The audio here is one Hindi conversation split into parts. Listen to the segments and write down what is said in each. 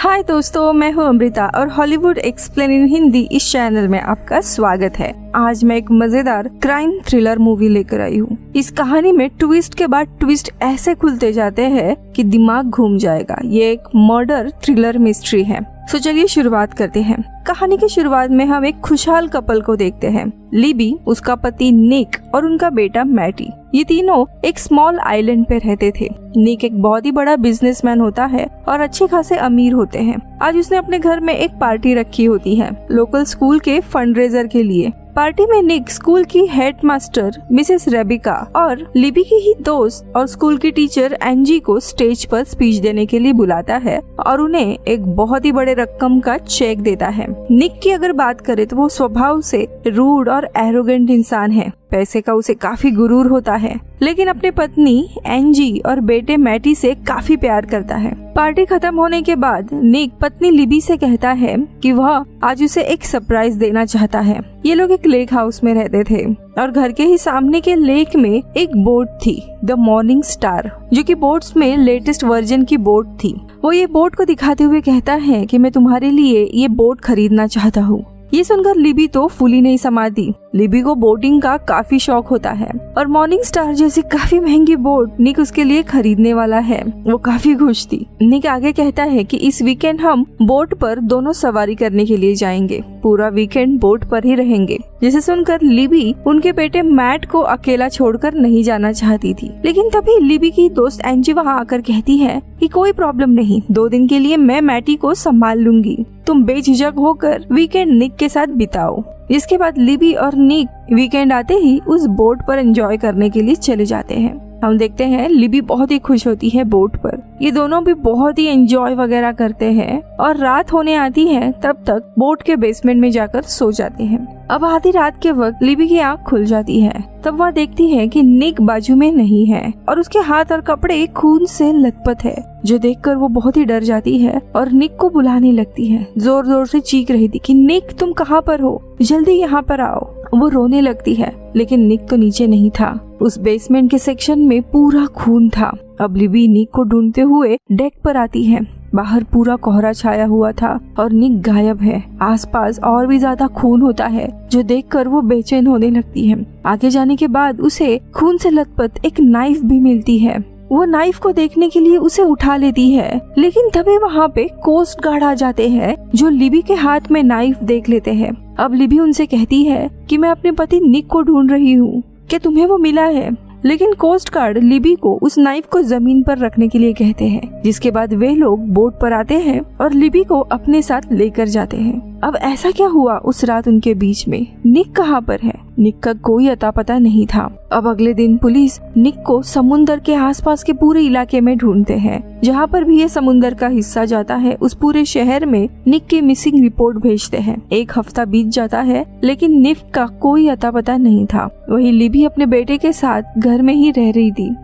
हाय दोस्तों, मैं हूँ अमृता और हॉलीवुड एक्सप्लेन इन हिंदी इस चैनल में आपका स्वागत है। आज मैं एक मजेदार क्राइम थ्रिलर मूवी लेकर आई हूँ। इस कहानी में ट्विस्ट के बाद ट्विस्ट ऐसे खुलते जाते हैं कि दिमाग घूम जाएगा। ये एक मर्डर थ्रिलर मिस्ट्री है। तो चलिए शुरुआत करते हैं। कहानी की शुरुआत में हम एक खुशहाल कपल को देखते हैं। लिबी, उसका पति निक और उनका बेटा मैटी। ये तीनों एक स्मॉल आइलैंड पे रहते थे। निक एक बहुत ही बड़ा बिजनेसमैन होता है और अच्छे खासे अमीर होते हैं। आज उसने अपने घर में एक पार्टी रखी होती है लोकल स्कूल के फंडरेजर के लिए। पार्टी में निक स्कूल की हेडमास्टर मिसेस रेबिका और लिबी की ही दोस्त और स्कूल की टीचर एंजी को स्टेज पर स्पीच देने के लिए बुलाता है और उन्हें एक बहुत ही बड़े रकम का चेक देता है। निक की अगर बात करें तो वो स्वभाव से रूड और एरोगेंट इंसान है। पैसे का उसे काफी गुरूर होता है, लेकिन अपने पत्नी एंजी और बेटे मैटी से काफी प्यार करता है। पार्टी खत्म होने के बाद निक पत्नी लिबी से कहता है कि वह आज उसे एक सरप्राइज देना चाहता है। ये लोग एक लेक हाउस में रहते थे और घर के ही सामने के लेक में एक बोट थी, द मॉर्निंग स्टार, जो कि बोट्स में लेटेस्ट वर्जन की बोट थी। वो ये बोट को दिखाते हुए कहता है कि मैं तुम्हारे लिए ये बोट खरीदना चाहता हूँ। ये सुनकर लिबी तो फूली नहीं समाती। लिबी को बोटिंग का काफी शौक होता है और मॉर्निंग स्टार जैसी काफी महंगी बोट निक उसके लिए खरीदने वाला है। वो काफी खुश थी। निक आगे कहता है कि इस वीकेंड हम बोट पर दोनों सवारी करने के लिए जाएंगे, पूरा वीकेंड बोट पर ही रहेंगे। जिसे सुनकर लिबी उनके बेटे मैट को अकेला छोड़कर नहीं जाना चाहती थी, लेकिन तभी लिबी की दोस्त एंजी वहाँ आकर कहती है कि कोई प्रॉब्लम नहीं, 2 दिन के लिए मैं मैटी को संभाल लूंगी, तुम बेझिझक होकर वीकेंड निक के साथ बिताओ। इसके बाद लिबी और निक वीकेंड आते ही उस बोट पर एंजॉय करने के लिए चले जाते हैं। हम देखते हैं लिबी बहुत ही खुश होती है बोट पर। ये दोनों भी बहुत ही एंजॉय वगैरह करते हैं और रात होने आती है तब तक बोट के बेसमेंट में जाकर सो जाते हैं। अब आधी रात के वक्त लिबी की आंख खुल जाती है। तब वह देखती है कि निक बाजू में नहीं है और उसके हाथ और कपड़े खून से लथपथ है, जो देखकर वो बहुत ही डर जाती है और निक को बुलाने लगती है। जोर जोर से चीख रही थी कि निक तुम कहाँ पर हो, जल्दी यहाँ पर आओ। वो रोने लगती है, लेकिन निक तो नीचे नहीं था। उस बेसमेंट के सेक्शन में पूरा खून था। अब लिबी निक को ढूंढते हुए डेक पर आती है। बाहर पूरा कोहरा छाया हुआ था और निक गायब है। आसपास और भी ज्यादा खून होता है, जो देखकर वो बेचैन होने लगती है। आगे जाने के बाद उसे खून से लथपथ एक नाइफ भी मिलती है। वो नाइफ को देखने के लिए उसे उठा लेती है, लेकिन तभी वहाँ पे कोस्ट गार्ड आ जाते हैं, जो लिबी के हाथ में नाइफ देख लेते हैं। अब लिबी उनसे कहती है कि मैं अपने पति निक को ढूंढ रही हूँ, क्या तुम्हें वो मिला है? लेकिन कोस्ट गार्ड लिबी को उस नाइफ को जमीन पर रखने के लिए कहते हैं, जिसके बाद वे लोग बोट पर आते हैं और लिबी को अपने साथ लेकर जाते हैं। अब ऐसा क्या हुआ उस रात उनके बीच में? निक कहाँ पर है? निक का कोई अता पता नहीं था। अब अगले दिन पुलिस निक को समुंदर के आसपास के पूरे इलाके में ढूंढते हैं। जहाँ पर भी ये समुंदर का हिस्सा जाता है, उस पूरे शहर में निक की मिसिंग रिपोर्ट भेजते हैं। 1 हफ्ता बीत जाता है, लेकिन निक का कोई अता पता नहीं था। वही लिबी अपने बेटे के साथ घर में ही रह रही थी।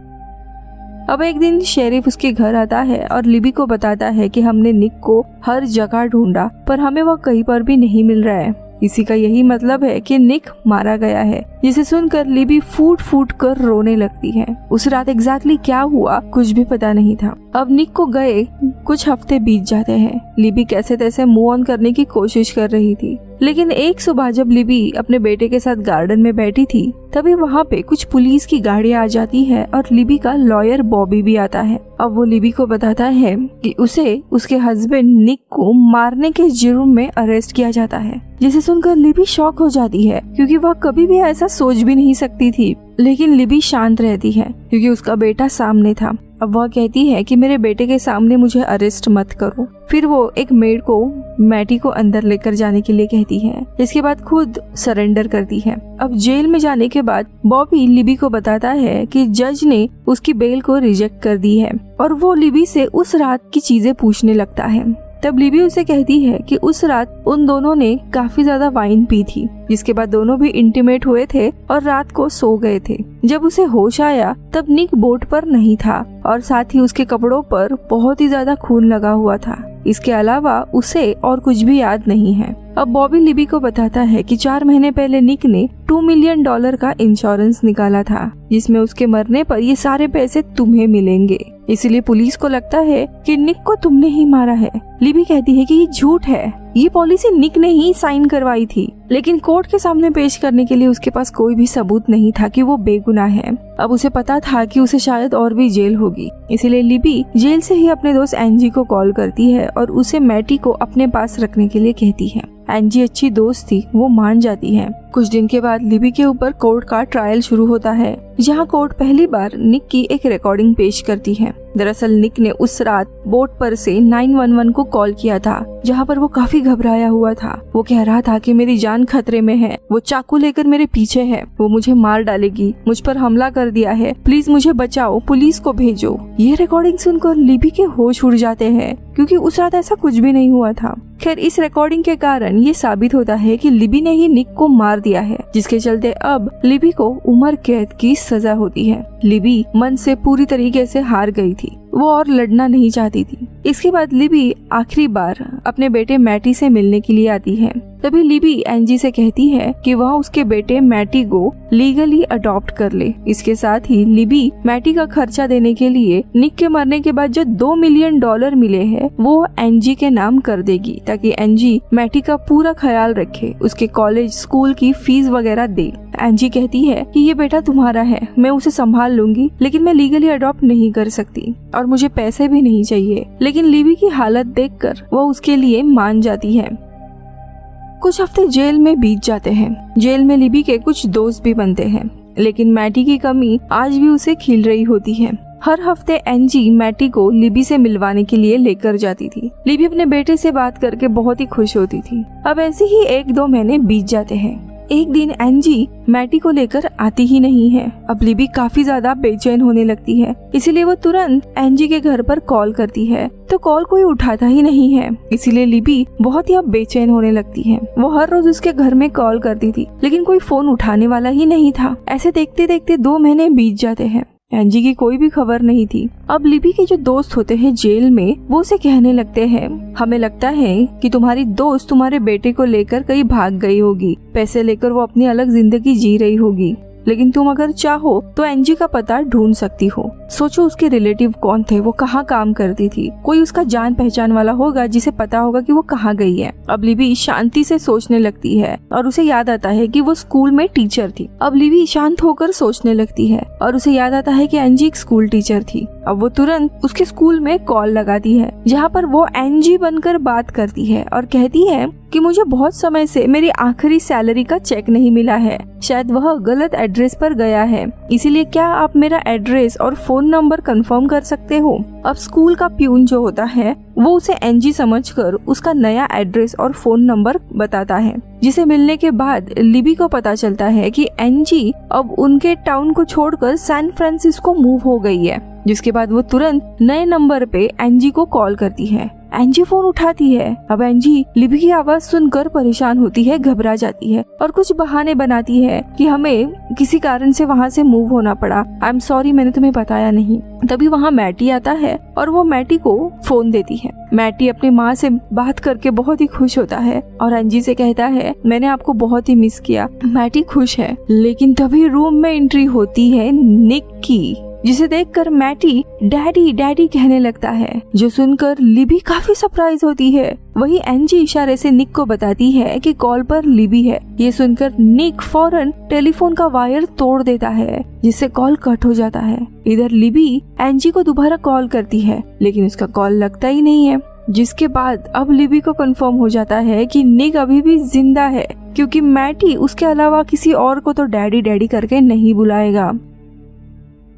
अब एक दिन शेरिफ उसके घर आता है और लिबी को बताता है कि हमने निक को हर जगह ढूंढा, पर हमें वह कहीं पर भी नहीं मिल रहा है। इसी का यही मतलब है कि निक मारा गया है। जिसे सुनकर लिबी फूट फूट कर रोने लगती है। उस रात एग्जैक्टली क्या हुआ कुछ भी पता नहीं था। अब निक को गए कुछ हफ्ते बीत जाते हैं। लिबी कैसे तैसे मूव ऑन करने की कोशिश कर रही थी, लेकिन एक सुबह जब लिबी अपने बेटे के साथ गार्डन में बैठी थी, तभी वहाँ पे कुछ पुलिस की गाड़ियाँ आ जाती है और लिबी का लॉयर बॉबी भी आता है। अब वो लिबी को बताता है कि उसे उसके हस्बैंड निक को मारने के जुर्म में अरेस्ट किया जाता है। जिसे सुनकर लिबी शॉक हो जाती है, क्योंकि वह कभी भी ऐसा सोच भी नहीं सकती थी। लेकिन लिबी शांत रहती है, क्योंकि उसका बेटा सामने था। अब वह कहती है कि मेरे बेटे के सामने मुझे अरेस्ट मत करो। फिर वो एक मेड को मैटी को अंदर लेकर जाने के लिए कहती है। इसके बाद खुद सरेंडर करती है। अब जेल में जाने के बाद बॉबी लिबी को बताता है कि जज ने उसकी बेल को रिजेक्ट कर दी है और वो लिबी से उस रात की चीजें पूछने लगता है। तब लिबी उसे कहती है कि उस रात उन दोनों ने काफी ज्यादा वाइन पी थी, जिसके बाद दोनों भी इंटीमेट हुए थे और रात को सो गए थे। जब उसे होश आया तब निक बोट पर नहीं था और साथ ही उसके कपड़ों पर बहुत ही ज्यादा खून लगा हुआ था। इसके अलावा उसे और कुछ भी याद नहीं है। अब बॉबी लिबी को बताता है कि 4 महीने पहले निक ने $2 मिलियन का इंश्योरेंस निकाला था, जिसमें उसके मरने पर ये सारे पैसे तुम्हें मिलेंगे। इसीलिए पुलिस को लगता है कि निक को तुमने ही मारा है। लिबी कहती है कि ये झूठ है, ये पॉलिसी निक ने ही साइन करवाई थी, लेकिन कोर्ट के सामने पेश करने के लिए उसके पास कोई भी सबूत नहीं था कि वो बेगुनाह है। अब उसे पता था कि उसे शायद और भी जेल होगी, इसीलिए लिबी जेल से ही अपने दोस्त एंजी को कॉल करती है और उसे मैटी को अपने पास रखने के लिए कहती है। एंजी अच्छी दोस्त थी, वो मान जाती है। कुछ दिन के बाद लिबी के ऊपर कोर्ट का ट्रायल शुरू होता है, जहां कोर्ट पहली बार निक की एक रिकॉर्डिंग पेश करती है। दरअसल निक ने उस रात बोट पर से 911 को कॉल किया था, जहां पर वो काफी घबराया हुआ था। वो कह रहा था कि मेरी जान खतरे में है, वो चाकू लेकर मेरे पीछे है, वो मुझे मार डालेगी, मुझ पर हमला कर दिया है, प्लीज मुझे बचाओ, पुलिस को भेजो। ये रिकॉर्डिंग सुनकर लिबी के होश उड़ जाते हैं, क्योंकि उस रात ऐसा कुछ भी नहीं हुआ था। खैर, इस रिकॉर्डिंग के कारण ये साबित होता है कि लिबी ने ही निक को मार दिया है, जिसके चलते अब लिबी को उम्र कैद की सजा होती है। लिबी मन से पूरी तरीके से हार गई थी, वो और लड़ना नहीं चाहती थी। इसके बाद लिबी आखिरी बार अपने बेटे मैटी से मिलने के लिए आती है। तभी लिबी एंजी से कहती है कि वह उसके बेटे मैटी को लीगली अडॉप्ट कर ले। इसके साथ ही लिबी मैटी का खर्चा देने के लिए निक के मरने के बाद जो $2 मिलियन मिले हैं वो एंजी के नाम कर देगी, ताकि एंजी मैटी का पूरा ख्याल रखे, उसके कॉलेज स्कूल की फीस वगैरह दे। एंजी कहती है कि ये बेटा तुम्हारा है, मैं उसे संभाल लूंगी, लेकिन मैं लीगली अडॉप्ट नहीं कर सकती और मुझे पैसे भी नहीं चाहिए। लेकिन लिबी की हालत देखकर वो उसके लिए मान जाती है। कुछ हफ्ते जेल में बीत जाते हैं। जेल में लिबी के कुछ दोस्त भी बनते हैं, लेकिन मैटी की कमी आज भी उसे खील रही होती है। हर हफ्ते एंजी मैटी को लिबी से मिलवाने के लिए लेकर जाती थी। लिबी अपने बेटे से बात करके बहुत ही खुश होती थी। अब ऐसे ही 1-2 महीने बीत जाते हैं। एक दिन एंजी मैटी को लेकर आती ही नहीं है। अब लिबी काफी ज्यादा बेचैन होने लगती है, इसीलिए वो तुरंत एंजी के घर पर कॉल करती है, तो कॉल कोई उठाता ही नहीं है। इसीलिए लिबी बहुत ही अब बेचैन होने लगती है। वो हर रोज उसके घर में कॉल करती थी, लेकिन कोई फोन उठाने वाला ही नहीं था। ऐसे देखते देखते 2 महीने बीत जाते हैं। एंजी की कोई भी खबर नहीं थी। अब लिबी के जो दोस्त होते हैं जेल में, वो उसे कहने लगते हैं, हमें लगता है कि तुम्हारी दोस्त तुम्हारे बेटे को लेकर कहीं भाग गई होगी, पैसे लेकर वो अपनी अलग जिंदगी जी रही होगी, लेकिन तुम अगर चाहो तो एंजी का पता ढूंढ सकती हो। सोचो उसके रिलेटिव कौन थे, वो कहाँ काम करती थी, कोई उसका जान पहचान वाला होगा जिसे पता होगा कि वो कहाँ गई है। अब लिबी शांति से सोचने लगती है और उसे याद आता है कि वो स्कूल में टीचर थी। अब लिबी शांत होकर सोचने लगती है और उसे याद आता है कि एंजी एक स्कूल टीचर थी। अब वो तुरंत उसके स्कूल में कॉल लगाती है, जहाँ पर वो एंजी बनकर बात करती है और कहती है कि मुझे बहुत समय से मेरी आखिरी सैलरी का चेक नहीं मिला है, शायद वह गलत एड्रेस पर गया है, इसीलिए क्या आप मेरा एड्रेस और फोन नंबर कंफर्म कर सकते हो। अब स्कूल का प्यून जो होता है वो उसे एंजी समझकर उसका नया एड्रेस और फोन नंबर बताता है, जिसे मिलने के बाद लिबी को पता चलता है कि एंजी अब उनके टाउन को छोड़कर सैन फ्रांसिस्को मूव हो गई है। जिसके बाद वो तुरंत नए नंबर पे एंजी को कॉल करती है। एंजी फोन उठाती है। अब एंजी लिबी की आवाज सुनकर परेशान होती है, घबरा जाती है और कुछ बहाने बनाती है कि हमें किसी कारण से वहाँ से मूव होना पड़ा, आई एम सॉरी, मैंने तुम्हें बताया नहीं। तभी वहाँ मैटी आता है और वो मैटी को फोन देती है। मैटी अपनी माँ से बात करके बहुत ही खुश होता है और एंजी से कहता है, मैंने आपको बहुत ही मिस किया। मैटी खुश है, लेकिन तभी रूम में एंट्री होती है निक की, जिसे देखकर मैटी डैडी डैडी कहने लगता है, जो सुनकर लिबी काफी सरप्राइज होती है। वही एंजी इशारे से निक को बताती है कि कॉल पर लिबी है। ये सुनकर निक फौरन टेलीफोन का वायर तोड़ देता है, जिससे कॉल कट हो जाता है। इधर लिबी एंजी को दोबारा कॉल करती है, लेकिन उसका कॉल लगता ही नहीं है। जिसके बाद अब लिबी को कंफर्म हो जाता है कि निक अभी भी जिंदा है, क्योंकि मैटी उसके अलावा किसी और को तो डैडी डैडी करके नहीं बुलाएगा।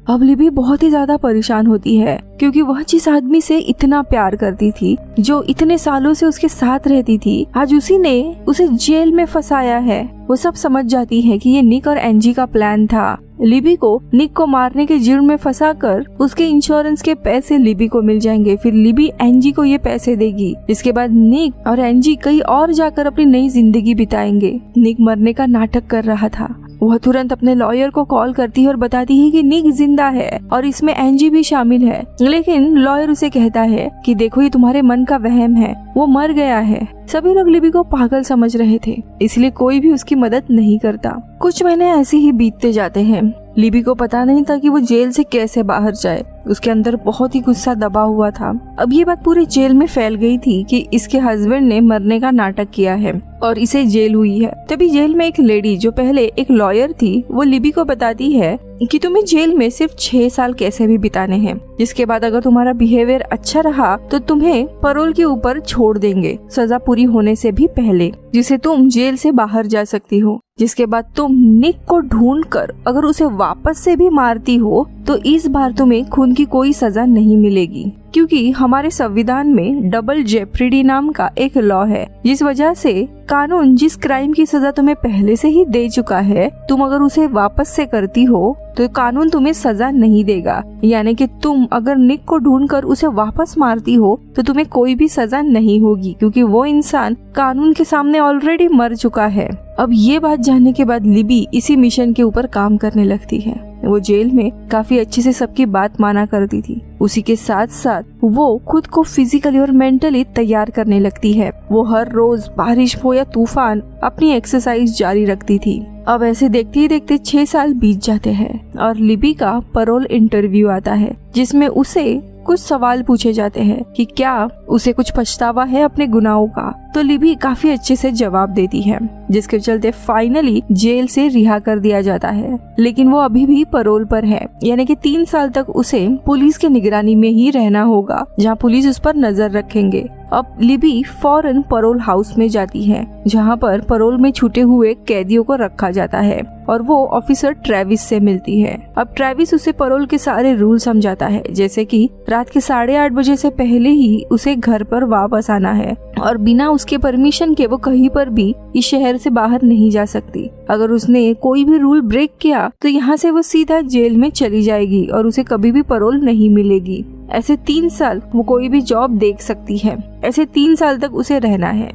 अब लिबी बहुत ही ज्यादा परेशान होती है, क्योंकि वह जिस आदमी से इतना प्यार करती थी, जो इतने सालों से उसके साथ रहती थी, आज उसी ने उसे जेल में फंसाया है। वो सब समझ जाती है कि ये निक और एंजी का प्लान था। लिबी को निक को मारने के जुर्म में फंसाकर उसके इंश्योरेंस के पैसे लिबी को मिल जाएंगे। फिर लिबी एंजी को ये पैसे देगी। इसके बाद निक और एंजी कहीं और जाकर अपनी नई जिंदगी बिताएंगे। निक मरने का नाटक कर रहा था। वह तुरंत अपने लॉयर को कॉल करती है और बताती है कि निक जिंदा है और इसमें एंजी भी शामिल है। लेकिन लॉयर उसे कहता है कि देखो, ये तुम्हारे मन का वहम है, वो मर गया है। सभी लोग लिबी को पागल समझ रहे थे, इसलिए कोई भी उसकी मदद नहीं करता। कुछ महीने ऐसे ही बीतते जाते हैं। लिबी को पता नहीं था कि वो जेल से कैसे बाहर जाए। उसके अंदर बहुत ही गुस्सा दबा हुआ था। अब ये बात पूरे जेल में फैल गई थी कि इसके हस्बैंड ने मरने का नाटक किया है और इसे जेल हुई है। तभी जेल में एक लेडी जो पहले एक लॉयर थी, वो लिबी को बताती है कि तुम्हें जेल में सिर्फ 6 साल कैसे भी बिताने हैं, जिसके बाद अगर तुम्हारा बिहेवियर अच्छा रहा तो तुम्हें पैरोल के ऊपर छोड़ देंगे सजा पूरी होने से भी पहले, जिसे तुम जेल से बाहर जा सकती हो। जिसके बाद तुम निक को ढूंढकर अगर उसे वापस से भी मारती हो तो इस बार तुम्हें खून की कोई सजा नहीं मिलेगी, क्योंकि हमारे संविधान में डबल जेप्रिडी नाम का एक लॉ है, जिस वजह से कानून जिस क्राइम की सजा तुम्हें पहले से ही दे चुका है, तुम अगर उसे वापस से करती हो तो कानून तुम्हें सजा नहीं देगा। यानी कि तुम अगर निक को ढूंढकर उसे वापस मारती हो तो तुम्हें कोई भी सजा नहीं होगी, क्योंकि वो इंसान कानून के सामने ऑलरेडी मर चुका है। अब ये बात जानने के बाद लिबी इसी मिशन के ऊपर काम करने लगती है। वो जेल में काफी अच्छे से सबकी बात माना करती थी। उसी के साथ साथ वो खुद को फिजिकली और मेंटली तैयार करने लगती है। वो हर रोज बारिश हो या तूफान अपनी एक्सरसाइज जारी रखती थी। अब ऐसे देखते ही देखते 6 साल बीत जाते हैं और लिबी का पैरोल इंटरव्यू आता है, जिसमें उसे कुछ सवाल पूछे जाते हैं कि क्या उसे कुछ पछतावा है अपने गुनाहों का। तो लिबी काफी अच्छे से जवाब देती है, जिसके चलते फाइनली जेल से रिहा कर दिया जाता है। लेकिन वो अभी भी पैरोल पर है, यानी कि 3 साल तक उसे पुलिस की निगरानी में ही रहना होगा, जहाँ पुलिस उस पर नजर रखेंगे। अब लिबी फौरन पैरोल हाउस में जाती है, जहाँ पर पैरोल में छूटे हुए कैदियों को रखा जाता है और वो ऑफिसर ट्रेविस से मिलती है। अब ट्रेविस उसे पैरोल के सारे रूल समझाता है, जैसे कि रात के 8:30 बजे से पहले ही उसे घर पर वापस आना है और बिना उसके परमिशन के वो कहीं पर भी इस शहर से बाहर नहीं जा सकती। अगर उसने कोई भी रूल ब्रेक किया तो यहाँ से वो सीधा जेल में चली जाएगी और उसे कभी भी पैरोल नहीं मिलेगी। ऐसे 3 साल वो कोई भी जॉब देख सकती है। ऐसे 3 साल तक उसे रहना है।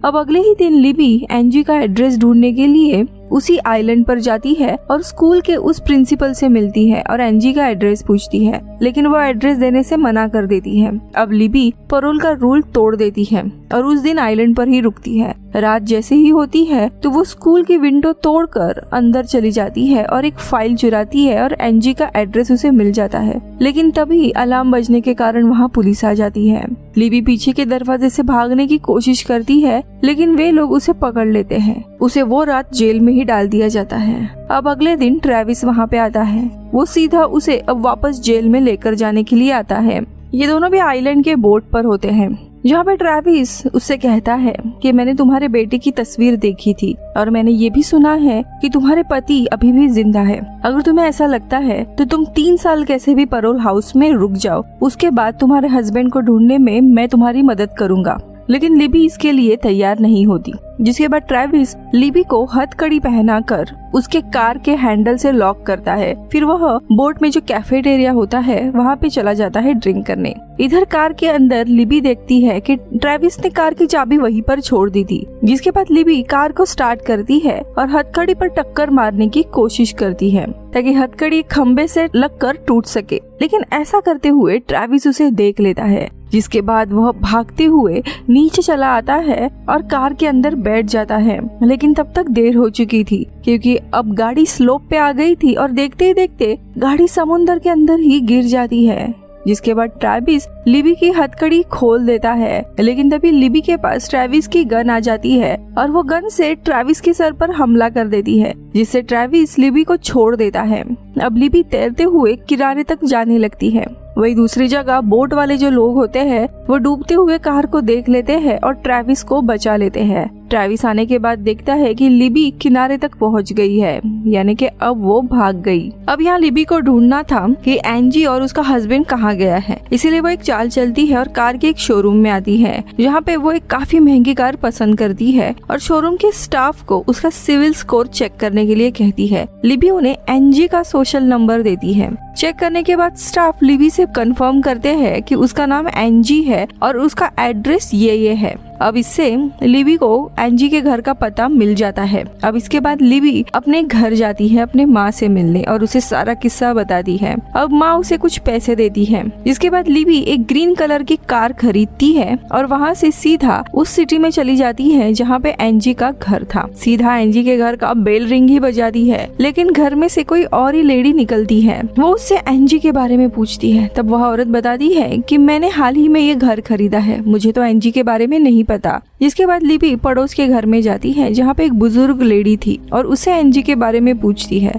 अब अगले ही दिन लिबी एंजी का एड्रेस ढूंढने के लिए उसी आइलैंड पर जाती है और स्कूल के उस प्रिंसिपल से मिलती है और एंजी का एड्रेस पूछती है, लेकिन वो एड्रेस देने से मना कर देती है। अब लिबी पैरोल का रूल तोड़ देती है और उस दिन आइलैंड पर ही रुकती है। रात जैसे ही होती है तो वो स्कूल की विंडो तोड़कर अंदर चली जाती है और एक फाइल चुराती है और एंजी का एड्रेस उसे मिल जाता है। लेकिन तभी अलार्म बजने के कारण वहाँ पुलिस आ जाती है। लिबी पीछे के दरवाजे से भागने की कोशिश करती है, लेकिन वे लोग उसे पकड़ लेते हैं। उसे वो रात जेल में ही डाल दिया जाता है। अब अगले दिन ट्रेविस वहाँ पे आता है। वो सीधा उसे अब वापस जेल में लेकर जाने के लिए आता है। ये दोनों भी आइलैंड के बोट पर होते हैं, जहाँ पे ट्रेविस उससे कहता है कि मैंने तुम्हारे बेटे की तस्वीर देखी थी और मैंने ये भी सुना है कि तुम्हारे पति अभी भी जिंदा है। अगर तुम्हें ऐसा लगता है तो तुम 3 साल कैसे भी पैरोल हाउस में रुक जाओ, उसके बाद तुम्हारे हस्बैंड को ढूंढने में मैं तुम्हारी मदद करूंगा। लेकिन लिबी इसके लिए तैयार नहीं होती, जिसके बाद ट्रेविस लिबी को हथकड़ी पहनाकर उसके कार के हैंडल से लॉक करता है। फिर वह बोट में जो कैफेटेरिया होता है वहाँ पे चला जाता है ड्रिंक करने। इधर कार के अंदर लिबी देखती है कि ट्रेविस ने कार की चाबी वहीं पर छोड़ दी थी, जिसके बाद लिबी कार को स्टार्ट करती है और हथकड़ी पर टक्कर मारने की कोशिश करती है ताकि हथकड़ी खंबे से लगकर टूट सके। लेकिन ऐसा करते हुए ट्रेविस उसे देख लेता है, जिसके बाद वह भागते हुए नीचे चला आता है और कार के अंदर बैठ जाता है। लेकिन तब तक देर हो चुकी थी, क्योंकि अब गाड़ी स्लोप पे आ गई थी और देखते ही देखते गाड़ी समुद्र के अंदर ही गिर जाती है। जिसके बाद ट्रेविस लिबी की हथकड़ी खोल देता है, लेकिन तभी लिबी के पास ट्रेविस की गन आ जाती है और वो गन से ट्रेविस के सर पर हमला कर देती है, जिससे ट्रेविस लिबी को छोड़ देता है। अब लिबी तैरते हुए किनारे तक जाने लगती है। वही दूसरी जगह बोट वाले जो लोग होते हैं वो डूबते हुए कार को देख लेते हैं और ट्रेविस को बचा लेते हैं। ट्रेविस आने के बाद देखता है कि लिबी किनारे तक पहुंच गई है, यानी कि अब वो भाग गई। अब यहाँ लिबी को ढूंढना था कि एंजी और उसका हस्बैंड कहाँ गया है, इसीलिए वो एक चाल चलती है और कार के एक शोरूम में आती है, जहाँ पे वो एक काफी महंगी कार पसंद करती है और शोरूम के स्टाफ को उसका सिविल स्कोर चेक करने के लिए कहती है। लिबी उन्हें एंजी का सोशल नंबर देती है। चेक करने के बाद स्टाफ लिबी से कंफर्म करते हैं कि उसका नाम एंजी है और उसका एड्रेस ये है। अब इससे लिबी को एंजी के घर का पता मिल जाता है। अब इसके बाद लिबी अपने घर जाती है अपने माँ से मिलने और उसे सारा किस्सा बताती है। अब माँ उसे कुछ पैसे देती है, जिसके बाद लिबी एक ग्रीन कलर की कार खरीदती है और वहाँ से सीधा उस सिटी में चली जाती है जहाँ पे एंजी का घर था। सीधा एंजी के घर का बेल रिंग ही बजाती है, लेकिन घर में से कोई और ही लेडी निकलती है। वो उस उससे एंजी के बारे में पूछती है। तब वह औरत बताती है कि मैंने हाल ही में ये घर खरीदा है, मुझे तो एंजी के बारे में नहीं पता। जिसके बाद लिबी पड़ोस के घर में जाती है जहाँ पे एक बुजुर्ग लेडी थी और उससे एंजी के बारे में पूछती है।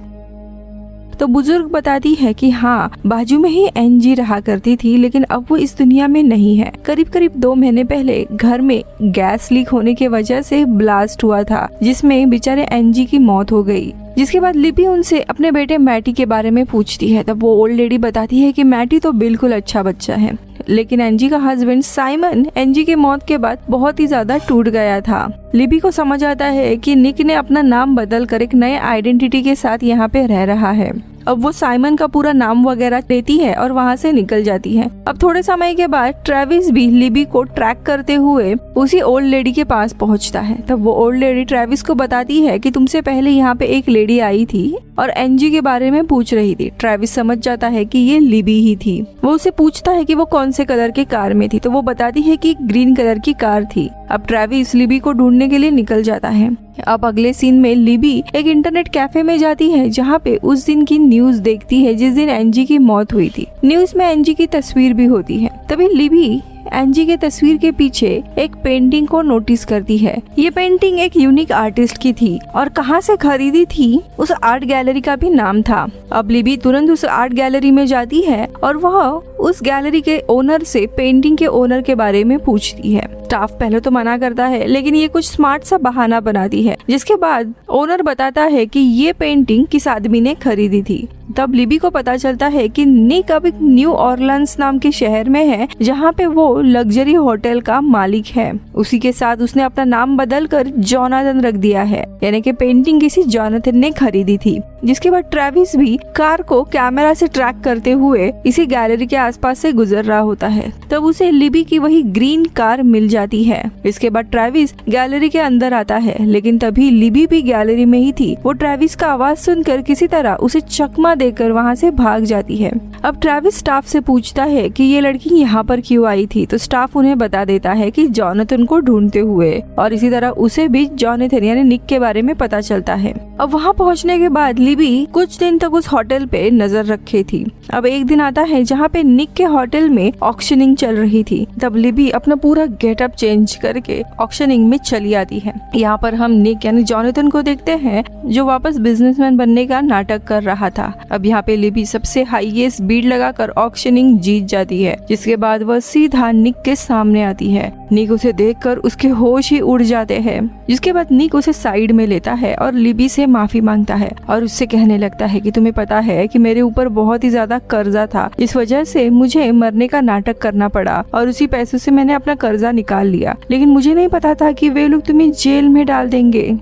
तो बुजुर्ग बताती है कि हाँ, बाजू में ही एंजी रहा करती थी, लेकिन अब वो इस दुनिया में नहीं है। करीब 2 महीने पहले घर में गैस लीक होने की वजह से ब्लास्ट हुआ था, जिसमें बेचारे एंजी की मौत हो गई। जिसके बाद लिबी उनसे अपने बेटे मैटी के बारे में पूछती है। तब वो ओल्ड लेडी बताती है कि मैटी तो बिल्कुल अच्छा बच्चा है, लेकिन एंजी का हस्बैंड साइमन एंजी के मौत के बाद बहुत ही ज्यादा टूट गया था। लिबी को समझ आता है कि निक ने अपना नाम बदल कर एक नए आइडेंटिटी के साथ यहाँ पे रह रहा है। अब वो साइमन का पूरा नाम वगैरह लेती है और वहाँ से निकल जाती है। अब थोड़े समय के बाद ट्रेविस भी लिबी को ट्रैक करते हुए उसी ओल्ड लेडी के पास पहुँचता है। तब वो ओल्ड लेडी ट्रेविस को बताती है कि तुमसे पहले यहाँ पे एक लेडी आई थी और एंजी के बारे में पूछ रही थी। ट्रेविस समझ जाता है कि ये लिबी ही थी। वो उसे पूछता है कि वो कौन से कलर के कार में थी, तो वो बताती है कि ग्रीन कलर की कार थी। अब ट्रेविस लिबी को ढूंढने के लिए निकल जाता है। अब अगले सीन में लिबी एक इंटरनेट कैफे में जाती है जहाँ पे उस दिन की न्यूज देखती है जिस दिन एंजी की मौत हुई थी। न्यूज में एंजी की तस्वीर भी होती है। तभी लिबी एंजी के तस्वीर के पीछे एक पेंटिंग को नोटिस करती है। ये पेंटिंग एक यूनिक आर्टिस्ट की थी और कहाँ से खरीदी थी उस आर्ट गैलरी का भी नाम था। अब लिबी तुरंत उस आर्ट गैलरी में जाती है और वह उस गैलरी के ओनर से पेंटिंग के ओनर के बारे में पूछती है। स्टाफ पहले तो मना करता है, लेकिन ये कुछ स्मार्ट सा बहाना बनाती है। जिसके बाद ओनर बताता है कि ये पेंटिंग किस आदमी ने खरीदी थी। तब लिबी को पता चलता है कि निक अब एक न्यू ऑरलैंड्स नाम के शहर में है जहाँ पे वो लग्जरी होटल का मालिक है। उसी के साथ उसने अपना नाम बदल कर जोनाथन रख दिया है, यानी कि पेंटिंग किसी जोनाथन ने खरीदी थी। जिसके बाद ट्रेविस भी कार को कैमरा से ट्रैक करते हुए इसी गैलरी के आसपास से गुजर रहा होता है। तब उसे लिबी की वही ग्रीन कार मिल जाती है। इसके बाद ट्रेविस गैलरी के अंदर आता है, लेकिन तभी लिबी भी गैलरी में ही थी। वो ट्रेविस का आवाज सुनकर किसी तरह उसे चकमा देकर वहाँ से भाग जाती है। अब ट्रेविस स्टाफ से पूछता है कि ये लड़की यहाँ पर क्यों आई थी, तो स्टाफ उन्हें बता देता है कि जोनाथन को ढूंढते हुए, और इसी तरह उसे भी जोनाथन यानी निक के बारे में पता चलता है। अब वहाँ पहुँचने के बाद लिबी कुछ दिन तक उस होटल पे नजर रखे थी। अब एक दिन आता है जहाँ पे निक के होटल में ऑक्शनिंग चल रही थी। तब लिबी अपना पूरा गेटअप चेंज करके ऑक्शनिंग में चली आती है। यहाँ पर हम निक यानी जोनाथन को देखते हैं जो वापस बिजनेसमैन बनने का नाटक कर रहा था। अब यहाँ पे लिबी सबसे हाईएस्ट बीड लगाकर ऑक्शनिंग जीत जाती है। जिसके बाद वह सीधा निक के सामने आती है। निक उसे देखकर उसके होश ही उड़ जाते हैं। जिसके बाद निक उसे साइड में लेता है और लिबी से माफी मांगता है और उससे कहने लगता है कि तुम्हें पता है कि मेरे ऊपर बहुत ही ज्यादा कर्जा था, इस वजह से मुझे मरने का नाटक करना पड़ा और उसी पैसों से मैंने अपना कर्जा निकाल लिया, लेकिन मुझे नहीं पता था कि वे लोग तुम्हें जेल में डाल देंगे।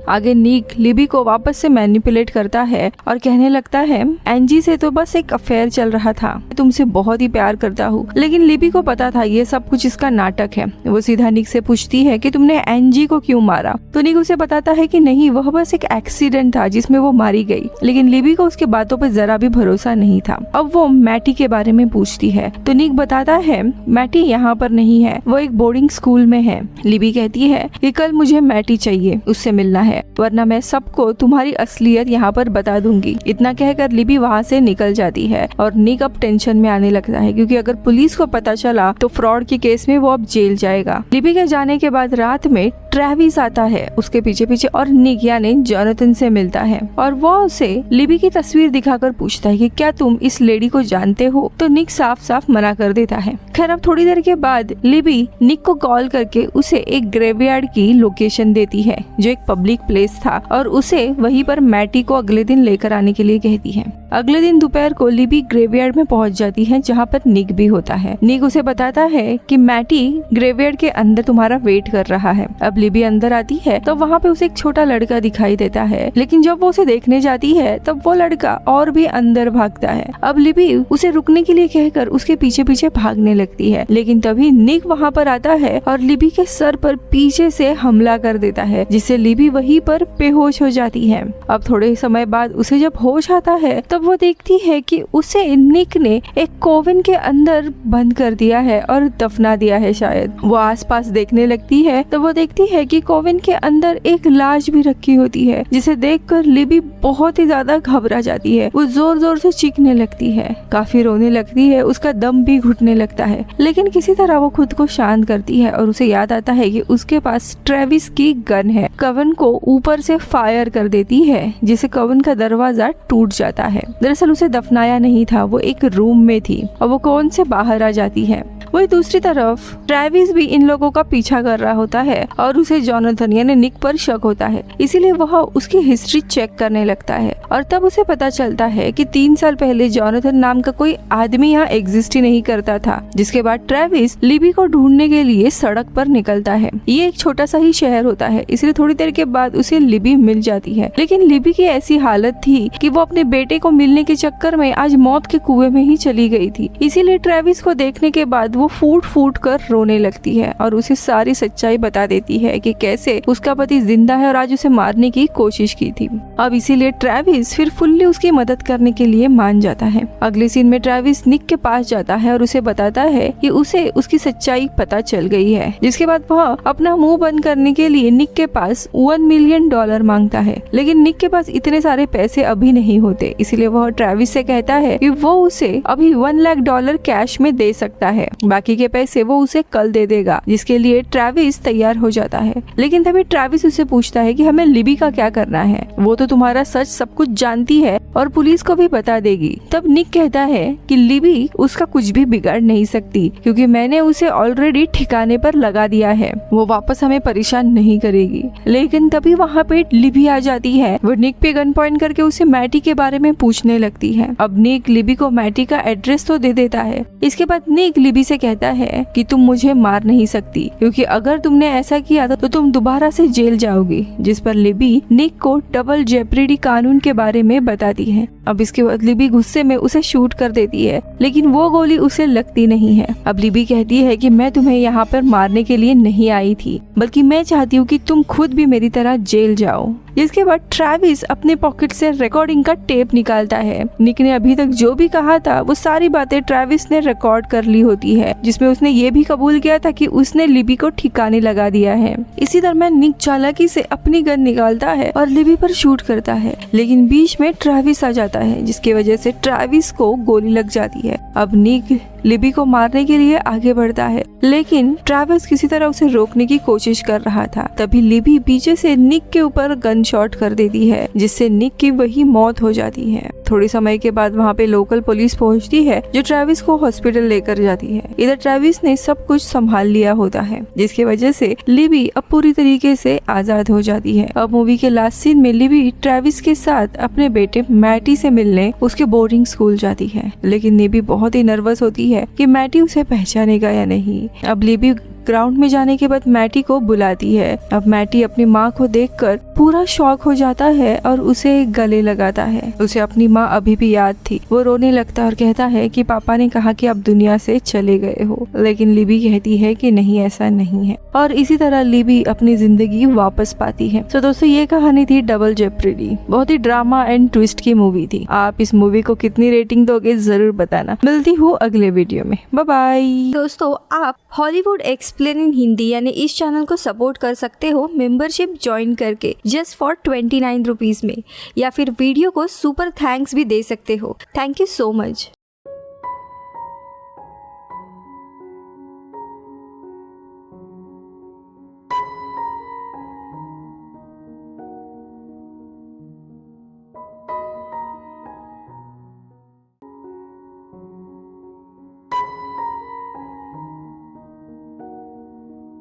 आगे निक लिबी को वापस से मैनिपुलेट करता है और कहने लगता है एंजी से तो बस एक अफेयर चल रहा था, तुमसे बहुत ही प्यार करता हूँ। लेकिन लिबी को पता था ये सब कुछ इसका नाटक है। वो सीधा निक से पूछती है कि तुमने एंजी को क्यों मारा, तो निक उसे बताता है कि नहीं, वह बस एक एक्सीडेंट था जिसमें वो मारी गई। लेकिन लिबी को उसके बातों पर जरा भी भरोसा नहीं था। अब वो मैटी के बारे में पूछती है तो निक बताता है मैटी यहाँ पर नहीं है, वो एक बोर्डिंग स्कूल में है। लिबी कहती है कि कल मुझे मैटी चाहिए, उससे मिलना है, वरना मैं सबको तुम्हारी असलियत यहाँ पर बता दूंगी। इतना कहकर लिबी वहाँ से निकल जाती है और निक अब टेंशन में आने लगता है, क्योंकि अगर पुलिस को पता चला तो फ्रॉड के केस में वो अब जेल जाएगा। लिबी के जाने के बाद रात में ट्रेविस आता है उसके पीछे पीछे और निक यानी जोनाथन से मिलता है और वो उसे लिबी की तस्वीर दिखाकर पूछता है कि क्या तुम इस लेडी को जानते हो, तो निक साफ साफ मना कर देता है। खैर अब थोड़ी देर के बाद लिबी निक को कॉल करके उसे एक ग्रेवयार्ड की लोकेशन देती है जो एक पब्लिक प्लेस था और उसे वहीं पर मैटी को अगले दिन लेकर आने के लिए कहती है। अगले दिन दोपहर को लिबी ग्रेवयार्ड में पहुंच जाती है जहाँ पर निक भी होता है। निक उसे बताता है कि मैटी ग्रेवयार्ड के अंदर तुम्हारा वेट कर रहा है। अब लिबी अंदर आती है तो वहाँ पे उसे एक छोटा लड़का दिखाई देता है, लेकिन जब वो उसे देखने जाती है तब वो लड़का और भी अंदर भागता है। अब लिबी उसे रुकने के लिए कहकर उसके पीछे पीछे भागने लगती है, लेकिन तभी निक वहाँ पर आता है और लिबी के सर पर पीछे से हमला कर देता है, जिससे लिबी वहीं पर बेहोश हो जाती है। अब थोड़े समय बाद उसे जब होश आता है तब वो देखती है कि उसे निक ने एक कोवन के अंदर बंद कर दिया है और दफना दिया है। शायद वो आसपास देखने लगती है तो वो देखती है कि कोविन के अंदर एक लाश भी रखी होती है, जिसे देखकर लिबी बहुत ही ज्यादा घबरा जाती है। वो जोर जोर से चीखने लगती है, काफी रोने लगती है, उसका दम भी घुटने लगता है, लेकिन किसी तरह वो खुद को शांत करती है और उसे याद आता है कि उसके पास ट्रेविस की गन है। कोविन को ऊपर से फायर कर देती है, जिससे कोविन का दरवाजा टूट जाता है। दरअसल उसे दफनाया नहीं था, वो एक रूम में थी और वो कोविन से बाहर आ जाती है। वही दूसरी तरफ ट्रेविस भी इन लोगों का पीछा कर रहा होता है और उसे जोनाथन यानी निक पर शक होता है, इसीलिए वह उसकी हिस्ट्री चेक करने लगता है और तब उसे पता चलता है कि 3 साल पहले जोनाथन नाम का कोई आदमी यहाँ एग्जिस्ट ही नहीं करता था। जिसके बाद ट्रेविस लिबी को ढूंढने के लिए सड़क पर निकलता है। ये एक छोटा सा ही शहर होता है, इसलिए थोड़ी देर के बाद उसे लिबी मिल जाती है, लेकिन लिबी की ऐसी हालत थी कि वो अपने बेटे को मिलने के चक्कर में आज मौत के कुएं में ही चली गई थी। इसीलिए ट्रेविस को देखने के बाद वो फूट फूट कर रोने लगती है और उसे सारी सच्चाई बता देती है कि कैसे उसका पति जिंदा है और आज उसे मारने की कोशिश की थी। अब इसीलिए ट्रेविस फिर फुल्ली उसकी मदद करने के लिए मान जाता है। अगले सीन में ट्रेविस निक के पास जाता है और उसे बताता है कि उसे उसकी सच्चाई पता चल गई है, जिसके बाद वह अपना मुंह बंद करने के लिए निक के पास $1 मिलियन मांगता है। लेकिन निक के पास इतने सारे पैसे अभी नहीं होते, इसीलिए वह ट्रेविस से कहता है कि वो उसे अभी $1 लाख कैश में दे सकता है, बाकी के पैसे वो उसे कल दे देगा, जिसके लिए ट्रेविस तैयार हो जाता है। लेकिन तभी ट्रेविस उसे पूछता है कि हमें लिबी का क्या करना है, वो तो तुम्हारा सच सब कुछ जानती है और पुलिस को भी बता देगी। तब निक कहता है कि लिबी उसका कुछ भी बिगाड़ नहीं सकती, क्योंकि मैंने उसे ऑलरेडी ठिकाने पर लगा दिया है, वो वापस हमें परेशान नहीं करेगी। लेकिन तभी वहाँ पे लिबी आ जाती है। वो निक पे गन पॉइंट करके उसे मैटी के बारे में पूछने लगती है। अब निक लिबी को मैटी का एड्रेस तो दे देता है। इसके बाद निक लिबी से कहता है कि तुम मुझे मार नहीं सकती, क्योंकि अगर तुमने ऐसा किया तो तुम दोबारा से जेल जाओगी। जिस पर लिबी निक को डबल जेपरिडी कानून के बारे में बताती है। अब इसके बाद लिबी गुस्से में उसे शूट कर देती है, लेकिन वो गोली उसे लगती नहीं है। अब लिबी कहती है कि मैं तुम्हें यहाँ पर मारने के लिए नहीं आई थी, बल्कि मैं चाहती हूँ कि तुम खुद भी मेरी तरह जेल जाओ। जिसके बाद ट्रेविस अपने पॉकेट से रिकॉर्डिंग का टेप निकालता है। निक ने अभी तक जो भी कहा था वो सारी बातें ट्रेविस ने रिकॉर्ड कर ली होती है, जिसमें उसने ये भी कबूल किया था कि उसने लिबी को ठिकाने लगा दिया है। इसी दरम्यान निक चालाकी से अपनी गन निकालता है और लिबी पर शूट करता है, लेकिन बीच में ट्रेविस आ जाता है, जिसकी वजह से ट्रेविस को गोली लग जाती है। अब निक लिबी को मारने के लिए आगे बढ़ता है, लेकिन ट्रेविस किसी तरह उसे रोकने की कोशिश कर रहा था। तभी लिबी पीछे से निक के ऊपर गन शॉट कर देती है, जिससे निक की वही मौत हो जाती है। थोड़ी समय के बाद वहाँ पे लोकल पुलिस पहुँचती है, जो ट्रेविस को हॉस्पिटल लेकर जाती है। इधर ट्रेविस ने सब कुछ संभाल लिया होता है, जिसकी वजह से लिबी अब पूरी तरीके से आजाद हो जाती है। अब मूवी के लास्ट सीन में लिबी ट्रेविस के साथ अपने बेटे मैटी से मिलने उसके बोर्डिंग स्कूल जाती है, लेकिन लिबी बहुत ही नर्वस होती है कि मैटी उसे पहचानेगा या नहीं। अब लिबी ग्राउंड में जाने के बाद मैटी को बुलाती है। अब मैटी अपनी माँ को देखकर पूरा शॉक हो जाता है और उसे गले लगाता है। उसे अपनी माँ अभी भी याद थी। वो रोने लगता और कहता है कि पापा ने कहा कि आप दुनिया से चले गए हो, लेकिन लिबी कहती है कि नहीं, ऐसा नहीं है। और इसी तरह लिबी अपनी जिंदगी वापस पाती है। तो दोस्तों, ये कहानी थी डबल जेपरिडी। बहुत ही ड्रामा एंड ट्विस्ट की मूवी थी। आप इस मूवी को कितनी रेटिंग दोगे जरूर बताना। मिलती हूँ अगले वीडियो में। Bye bye. दोस्तों, आप हॉलीवुड एक्सप्लेन इन हिंदी यानी इस चैनल को सपोर्ट कर सकते हो मेंबरशिप ज्वाइन करके जस्ट फॉर 29 रुपीज में, या फिर वीडियो को सुपर थैंक्स भी दे सकते हो। Thank you so much.